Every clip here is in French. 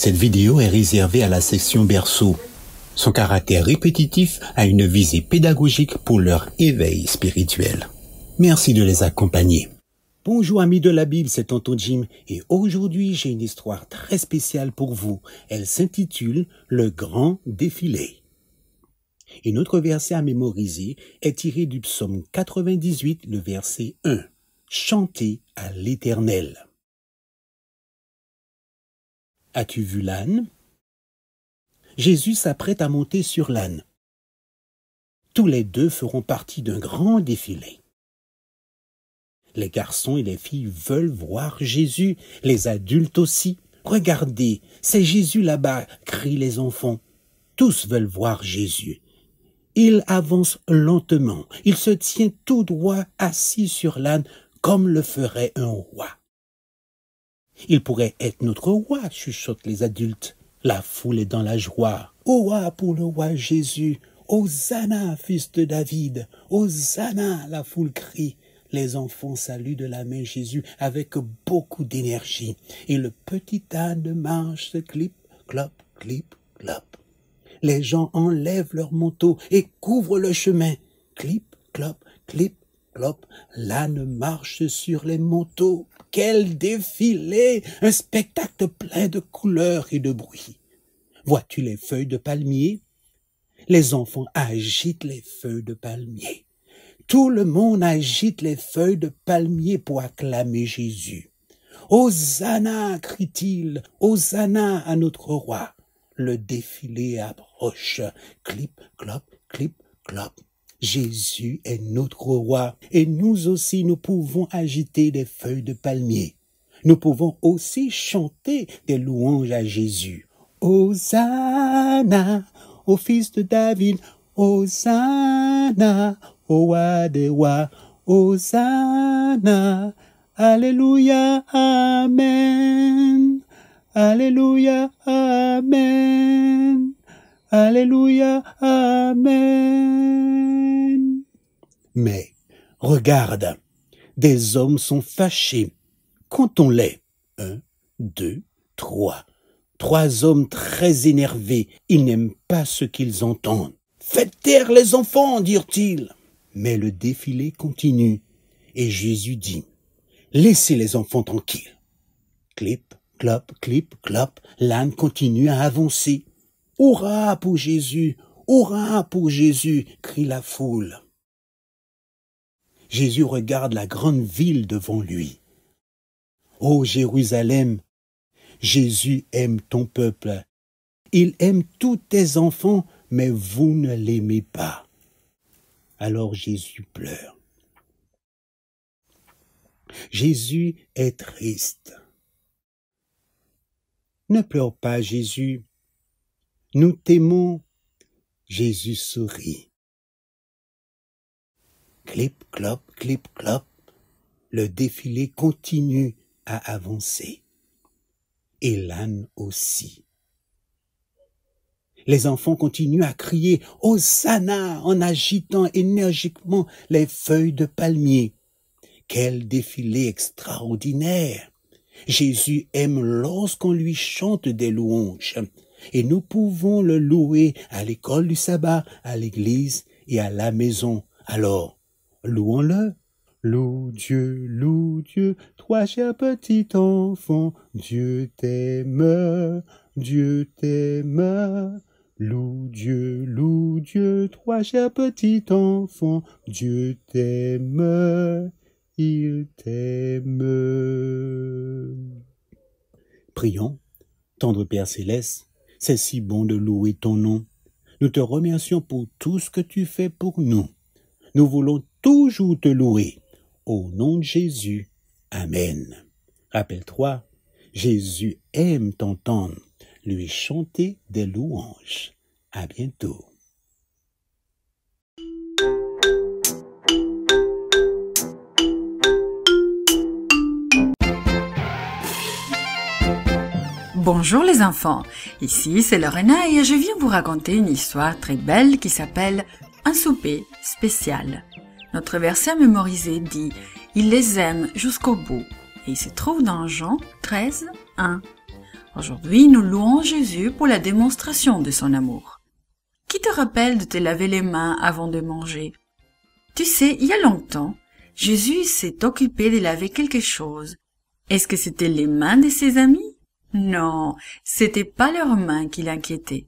Cette vidéo est réservée à la section berceau. Son caractère répétitif a une visée pédagogique pour leur éveil spirituel. Merci de les accompagner. Bonjour amis de la Bible, c'est Tonton Jim et aujourd'hui j'ai une histoire très spéciale pour vous. Elle s'intitule « Le grand défilé ». Et notre verset à mémoriser est tiré du psaume 98, le verset 1. « Chantez à l'Éternel ». As-tu vu l'âne? Jésus s'apprête à monter sur l'âne. Tous les deux feront partie d'un grand défilé. Les garçons et les filles veulent voir Jésus, les adultes aussi. Regardez, c'est Jésus là-bas, crient les enfants. Tous veulent voir Jésus. Il avance lentement, il se tient tout droit assis sur l'âne comme le ferait un roi. Il pourrait être notre roi, chuchotent les adultes. La foule est dans la joie. Hourra pour le roi Jésus! Hosanna, fils de David! Hosanna, la foule crie. Les enfants saluent de la main Jésus avec beaucoup d'énergie. Et le petit âne marche, clip, clop, clip, clop. Les gens enlèvent leurs manteaux et couvrent le chemin. Clip, clop, clip, clop. L'âne marche sur les manteaux. Quel défilé! Un spectacle plein de couleurs et de bruit. Vois-tu les feuilles de palmier? Les enfants agitent les feuilles de palmier. Tout le monde agite les feuilles de palmier pour acclamer Jésus. Hosanna, crie-t-il, Hosanna à notre roi. Le défilé approche. Clip, clop, clip, clop. Jésus est notre roi et nous aussi nous pouvons agiter des feuilles de palmier. Nous pouvons aussi chanter des louanges à Jésus. Hosanna au fils de David, Hosanna au roi des rois, Hosanna, Alléluia, Amen, Alléluia, Amen. Alléluia, Amen. Mais, regarde, des hommes sont fâchés. Comptons-les. 1, 2, 3. 3 hommes très énervés. Ils n'aiment pas ce qu'ils entendent. Faites taire les enfants, dirent-ils. Mais le défilé continue. Et Jésus dit, laissez les enfants tranquilles. Clip, clop, clip, clop. L'âne continue à avancer. Hurrah pour Jésus! Hurrah pour Jésus! Crie la foule. Jésus regarde la grande ville devant lui. Ô Jérusalem, Jésus aime ton peuple. Il aime tous tes enfants, mais vous ne l'aimez pas. Alors Jésus pleure. Jésus est triste. Ne pleure pas, Jésus. Nous t'aimons. Jésus sourit. Clip, clop, clip, clop. Le défilé continue à avancer. Et l'âne aussi. Les enfants continuent à crier « Hosanna » en agitant énergiquement les feuilles de palmier. Quel défilé extraordinaire! Jésus aime lorsqu'on lui chante des louanges. Et nous pouvons le louer à l'école du sabbat, à l'église et à la maison. Alors, louons-le. Loue Dieu, toi chers petits enfants, Dieu t'aime, Dieu t'aime. Loue Dieu, toi chers petits enfants, Dieu t'aime, il t'aime. Prions, tendre Père Céleste. C'est si bon de louer ton nom. Nous te remercions pour tout ce que tu fais pour nous. Nous voulons toujours te louer. Au nom de Jésus. Amen. Rappelle-toi, Jésus aime t'entendre, lui chanter des louanges. À bientôt. Bonjour les enfants, ici c'est Lorena et je viens vous raconter une histoire très belle qui s'appelle « Un souper spécial ». Notre verset à mémoriser dit « Il les aime jusqu'au bout » et il se trouve dans Jean 13, 1. Aujourd'hui, nous louons Jésus pour la démonstration de son amour. Qui te rappelle de te laver les mains avant de manger? Tu sais, il y a longtemps, Jésus s'est occupé de laver quelque chose. Est-ce que c'était les mains de ses amis? Non, c'était pas leurs mains qui l'inquiétaient.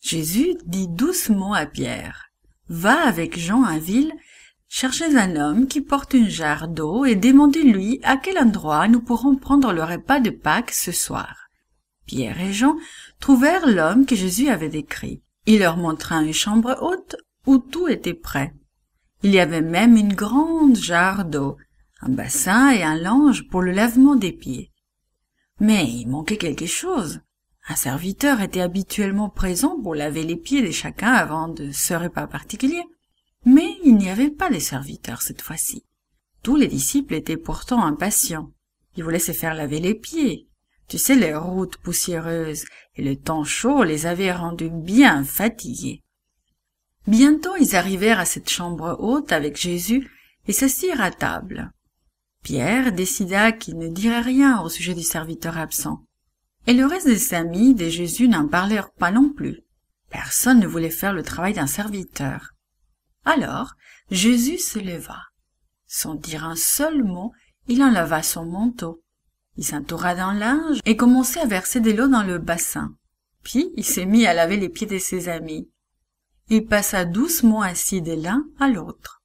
Jésus dit doucement à Pierre, « Va avec Jean à ville, cherchez un homme qui porte une jarre d'eau et demandez-lui à quel endroit nous pourrons prendre le repas de Pâques ce soir. » Pierre et Jean trouvèrent l'homme que Jésus avait décrit. Il leur montra une chambre haute où tout était prêt. Il y avait même une grande jarre d'eau, un bassin et un linge pour le lavement des pieds. Mais il manquait quelque chose. Un serviteur était habituellement présent pour laver les pieds de chacun avant de ce repas particulier. Mais il n'y avait pas de serviteur cette fois-ci. Tous les disciples étaient pourtant impatients. Ils voulaient se faire laver les pieds. Tu sais, les routes poussiéreuses et le temps chaud les avaient rendus bien fatigués. Bientôt ils arrivèrent à cette chambre haute avec Jésus et s'assirent à table. Pierre décida qu'il ne dirait rien au sujet du serviteur absent. Et le reste des amis de Jésus n'en parlèrent pas non plus. Personne ne voulait faire le travail d'un serviteur. Alors, Jésus se leva. Sans dire un seul mot, il enleva son manteau. Il s'entoura d'un linge et commença à verser de l'eau dans le bassin. Puis il s'est mis à laver les pieds de ses amis. Il passa doucement assis de l'un à l'autre.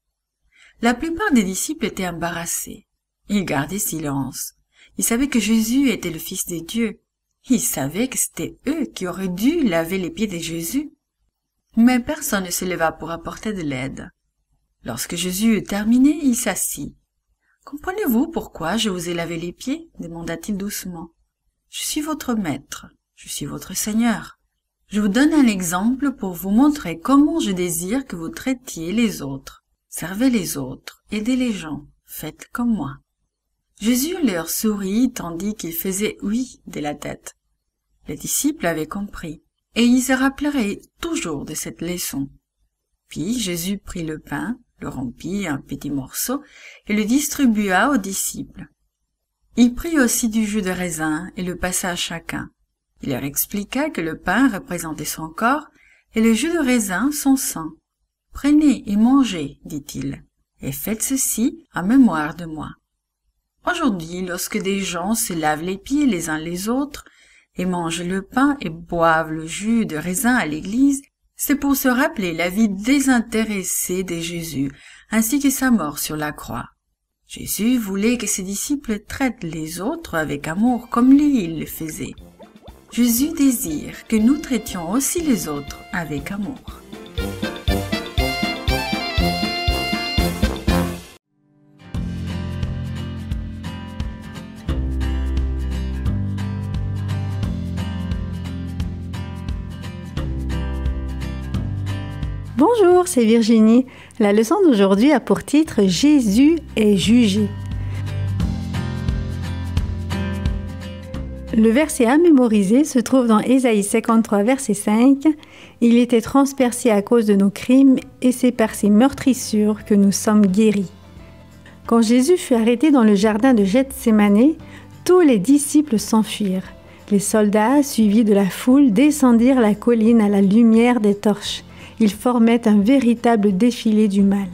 La plupart des disciples étaient embarrassés. Ils gardaient silence. Ils savaient que Jésus était le Fils de Dieu. Ils savaient que c'était eux qui auraient dû laver les pieds de Jésus. Mais personne ne se leva pour apporter de l'aide. Lorsque Jésus eut terminé, il s'assit. « Comprenez-vous pourquoi je vous ai lavé les pieds ?» demanda-t-il doucement. « Je suis votre maître, je suis votre Seigneur. Je vous donne un exemple pour vous montrer comment je désire que vous traitiez les autres. Servez les autres, aidez les gens, faites comme moi. » Jésus leur sourit tandis qu'il faisait « oui » de la tête. Les disciples avaient compris, et ils se rappelleraient toujours de cette leçon. Puis Jésus prit le pain, le rompit en petits morceaux et le distribua aux disciples. Il prit aussi du jus de raisin et le passa à chacun. Il leur expliqua que le pain représentait son corps et le jus de raisin son sang. « Prenez et mangez, dit-il, et faites ceci en mémoire de moi. » Aujourd'hui, lorsque des gens se lavent les pieds les uns les autres et mangent le pain et boivent le jus de raisin à l'église, c'est pour se rappeler la vie désintéressée de Jésus, ainsi que sa mort sur la croix. Jésus voulait que ses disciples traitent les autres avec amour comme lui il le faisait. Jésus désire que nous traitions aussi les autres avec amour. Bonjour, c'est Virginie. La leçon d'aujourd'hui a pour titre « Jésus est jugé ». Le verset à mémoriser se trouve dans Ésaïe 53, verset 5. « Il était transpercé à cause de nos crimes et c'est par ses meurtrissures que nous sommes guéris. » Quand Jésus fut arrêté dans le jardin de Gethsémani, tous les disciples s'enfuirent. Les soldats, suivis de la foule, descendirent la colline à la lumière des torches. Ils formaient un véritable défilé du mal.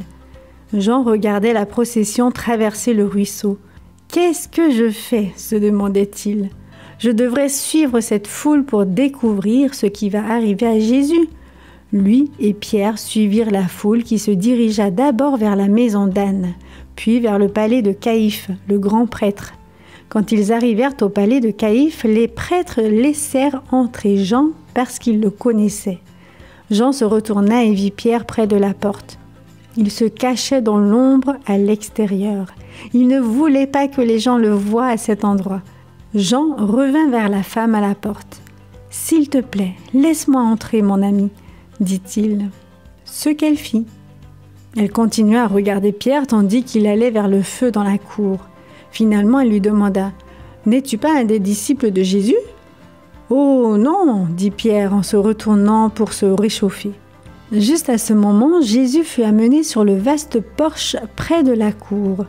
Jean regardait la procession traverser le ruisseau. « Qu'est-ce que je fais ?» se demandait-il. « Je devrais suivre cette foule pour découvrir ce qui va arriver à Jésus. » Lui et Pierre suivirent la foule qui se dirigea d'abord vers la maison d'Anne, puis vers le palais de Caïphe, le grand prêtre. Quand ils arrivèrent au palais de Caïphe, les prêtres laissèrent entrer Jean parce qu'ils le connaissaient. Jean se retourna et vit Pierre près de la porte. Il se cachait dans l'ombre à l'extérieur. Il ne voulait pas que les gens le voient à cet endroit. Jean revint vers la femme à la porte. « S'il te plaît, laisse-moi entrer, mon ami, » dit-il. Ce qu'elle fit. Elle continua à regarder Pierre tandis qu'il allait vers le feu dans la cour. Finalement, elle lui demanda « N'es-tu pas un des disciples de Jésus ?» « Oh non !» dit Pierre en se retournant pour se réchauffer. Juste à ce moment, Jésus fut amené sur le vaste porche près de la cour.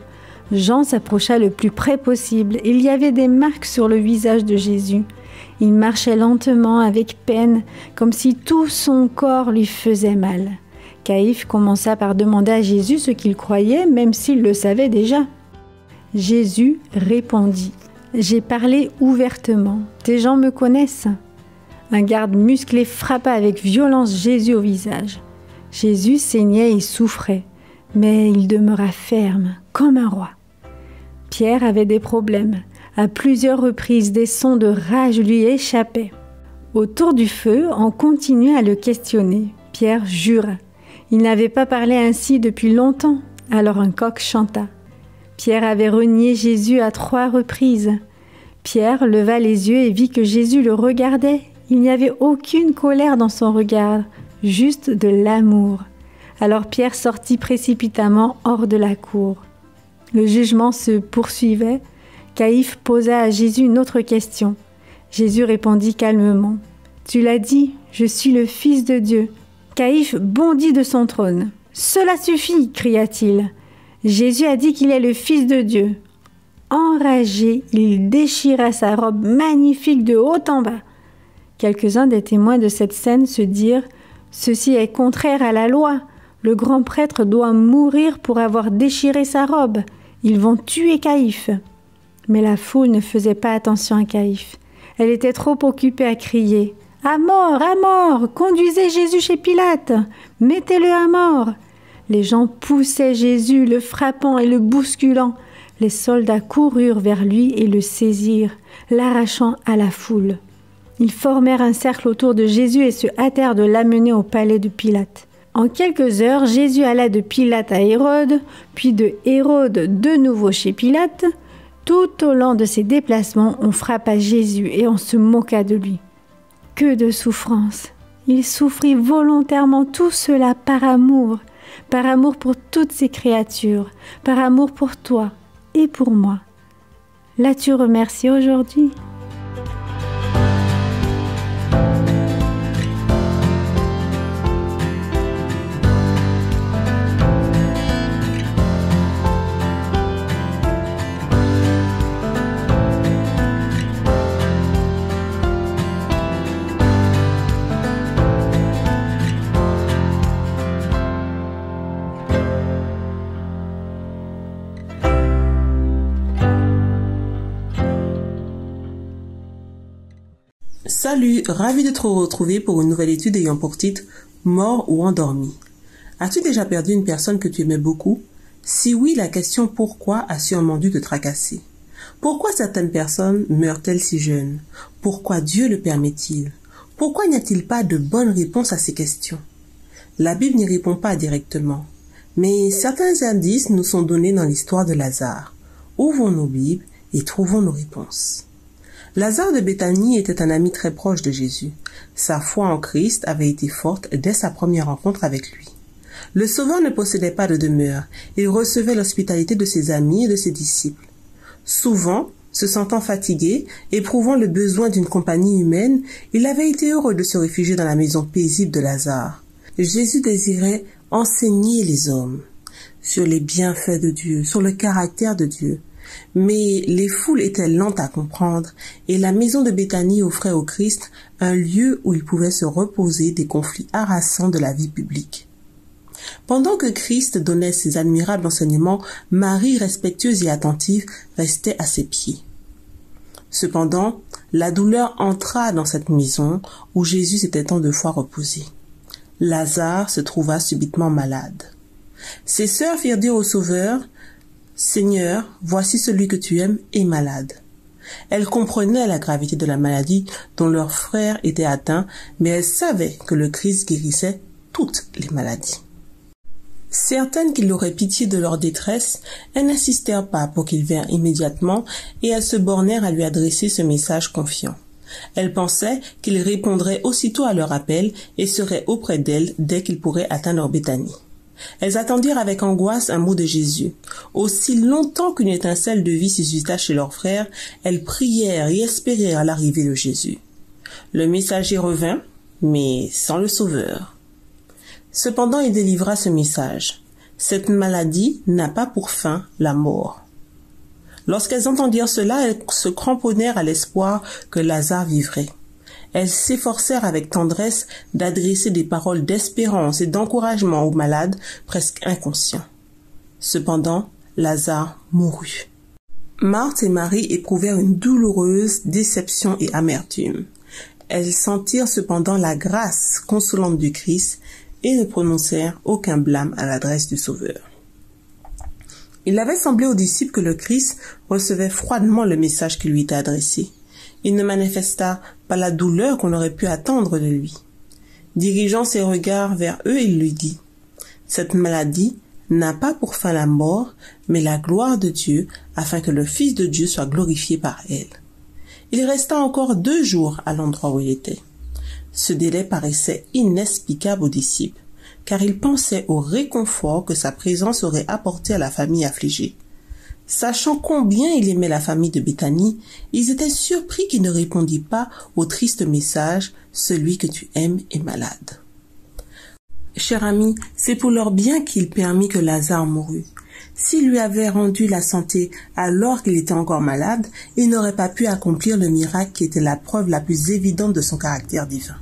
Jean s'approcha le plus près possible. Il y avait des marques sur le visage de Jésus. Il marchait lentement, avec peine, comme si tout son corps lui faisait mal. Caïphe commença par demander à Jésus ce qu'il croyait, même s'il le savait déjà. Jésus répondit : « J'ai parlé ouvertement. Tes gens me connaissent. » Un garde musclé frappa avec violence Jésus au visage. Jésus saignait et souffrait, mais il demeura ferme, comme un roi. Pierre avait des problèmes. À plusieurs reprises, des sons de rage lui échappaient. Autour du feu, on continuait à le questionner. Pierre jura. Il n'avait pas parlé ainsi depuis longtemps. Alors un coq chanta. Pierre avait renié Jésus à 3 reprises. Pierre leva les yeux et vit que Jésus le regardait. Il n'y avait aucune colère dans son regard, juste de l'amour. Alors Pierre sortit précipitamment hors de la cour. Le jugement se poursuivait. Caïphe posa à Jésus une autre question. Jésus répondit calmement : « Tu l'as dit, je suis le Fils de Dieu. » Caïphe bondit de son trône. « Cela suffit !» cria-t-il. Jésus a dit qu'il est le Fils de Dieu. Enragé, il déchira sa robe magnifique de haut en bas. Quelques-uns des témoins de cette scène se dirent : « Ceci est contraire à la loi. Le grand prêtre doit mourir pour avoir déchiré sa robe. Ils vont tuer Caïphe. » Mais la foule ne faisait pas attention à Caïphe. Elle était trop occupée à crier : « À mort, à mort! Conduisez Jésus chez Pilate! Mettez-le à mort !» Les gens poussaient Jésus, le frappant et le bousculant. Les soldats coururent vers lui et le saisirent, l'arrachant à la foule. Ils formèrent un cercle autour de Jésus et se hâtèrent de l'amener au palais de Pilate. En quelques heures, Jésus alla de Pilate à Hérode, puis de Hérode de nouveau chez Pilate. Tout au long de ses déplacements, on frappa Jésus et on se moqua de lui. Que de souffrance! Il souffrit volontairement tout cela par amour pour toutes ces créatures, par amour pour toi et pour moi. L'as-tu remercié aujourd'hui? Salut, ravi de te retrouver pour une nouvelle étude ayant pour titre « Mort ou endormi ». As-tu déjà perdu une personne que tu aimais beaucoup? Si oui, la question « Pourquoi » a sûrement dû te tracasser. Pourquoi certaines personnes meurent-elles si jeunes? Pourquoi Dieu le permet-il? Pourquoi n'y a-t-il pas de bonne réponse à ces questions? La Bible n'y répond pas directement, mais certains indices nous sont donnés dans l'histoire de Lazare. Ouvrons nos Bibles et trouvons nos réponses. Lazare de Béthanie était un ami très proche de Jésus. Sa foi en Christ avait été forte dès sa première rencontre avec lui. Le Sauveur ne possédait pas de demeure. Il recevait l'hospitalité de ses amis et de ses disciples. Souvent, se sentant fatigué, éprouvant le besoin d'une compagnie humaine, il avait été heureux de se réfugier dans la maison paisible de Lazare. Jésus désirait enseigner les hommes sur les bienfaits de Dieu, sur le caractère de Dieu. Mais les foules étaient lentes à comprendre et la maison de Béthanie offrait au Christ un lieu où il pouvait se reposer des conflits harassants de la vie publique. Pendant que Christ donnait ses admirables enseignements, Marie, respectueuse et attentive, restait à ses pieds. Cependant, la douleur entra dans cette maison où Jésus s'était tant de fois reposé. Lazare se trouva subitement malade. Ses sœurs firent dire au Sauveur : « Seigneur, voici celui que tu aimes est malade. » Elles comprenaient la gravité de la maladie dont leur frère était atteint, mais elles savaient que le Christ guérissait toutes les maladies. Certaines qui auraient pitié de leur détresse, elles n'insistèrent pas pour qu'il vînt immédiatement et elles se bornèrent à lui adresser ce message confiant. Elles pensaient qu'il répondrait aussitôt à leur appel et serait auprès d'elles dès qu'il pourrait atteindre Béthanie. Elles attendirent avec angoisse un mot de Jésus. Aussi longtemps qu'une étincelle de vie suscita chez leur frère, elles prièrent et espérèrent l'arrivée de Jésus. Le messager revint, mais sans le Sauveur. Cependant, il délivra ce message. Cette maladie n'a pas pour fin la mort. Lorsqu'elles entendirent cela, elles se cramponnèrent à l'espoir que Lazare vivrait. Elles s'efforcèrent avec tendresse d'adresser des paroles d'espérance et d'encouragement aux malades presque inconscients. Cependant, Lazare mourut. Marthe et Marie éprouvèrent une douloureuse déception et amertume. Elles sentirent cependant la grâce consolante du Christ et ne prononcèrent aucun blâme à l'adresse du Sauveur. Il avait semblé aux disciples que le Christ recevait froidement le message qui lui était adressé. Il ne manifesta pas la douleur qu'on aurait pu attendre de lui. Dirigeant ses regards vers eux, il lui dit « Cette maladie n'a pas pour fin la mort, mais la gloire de Dieu, afin que le Fils de Dieu soit glorifié par elle. » Il resta encore 2 jours à l'endroit où il était. Ce délai paraissait inexplicable aux disciples, car ils pensaient au réconfort que sa présence aurait apporté à la famille affligée. Sachant combien il aimait la famille de Béthanie, ils étaient surpris qu'il ne répondît pas au triste message « Celui que tu aimes est malade ». Cher ami, c'est pour leur bien qu'il permit que Lazare mourût. S'il lui avait rendu la santé alors qu'il était encore malade, il n'aurait pas pu accomplir le miracle qui était la preuve la plus évidente de son caractère divin.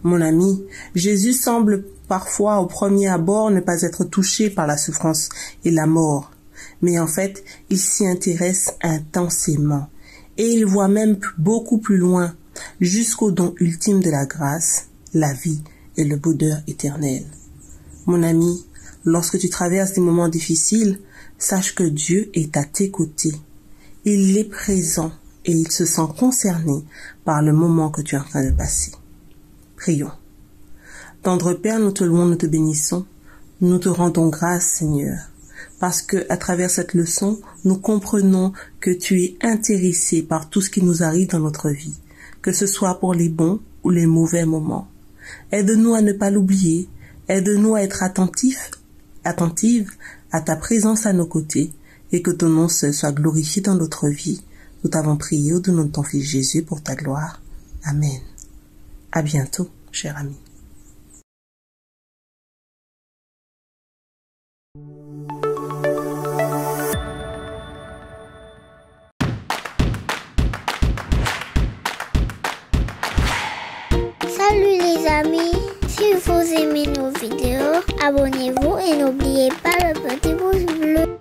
Mon ami, Jésus semble parfois au premier abord ne pas être touché par la souffrance et la mort. Mais en fait, il s'y intéresse intensément et il voit même beaucoup plus loin, jusqu'au don ultime de la grâce, la vie et le bonheur éternel. Mon ami, lorsque tu traverses des moments difficiles, sache que Dieu est à tes côtés. Il est présent et il se sent concerné par le moment que tu es en train de passer. Prions. Tendre Père, nous te louons, nous te bénissons. Nous te rendons grâce, Seigneur, parce que à travers cette leçon, nous comprenons que tu es intéressé par tout ce qui nous arrive dans notre vie, que ce soit pour les bons ou les mauvais moments. Aide-nous à ne pas l'oublier, aide-nous à être attentive à ta présence à nos côtés et que ton nom seul soit glorifié dans notre vie. Nous t'avons prié au nom de ton Fils Jésus pour ta gloire. Amen. À bientôt, cher ami. Salut les amis, si vous aimez nos vidéos, abonnez-vous et n'oubliez pas le petit pouce bleu.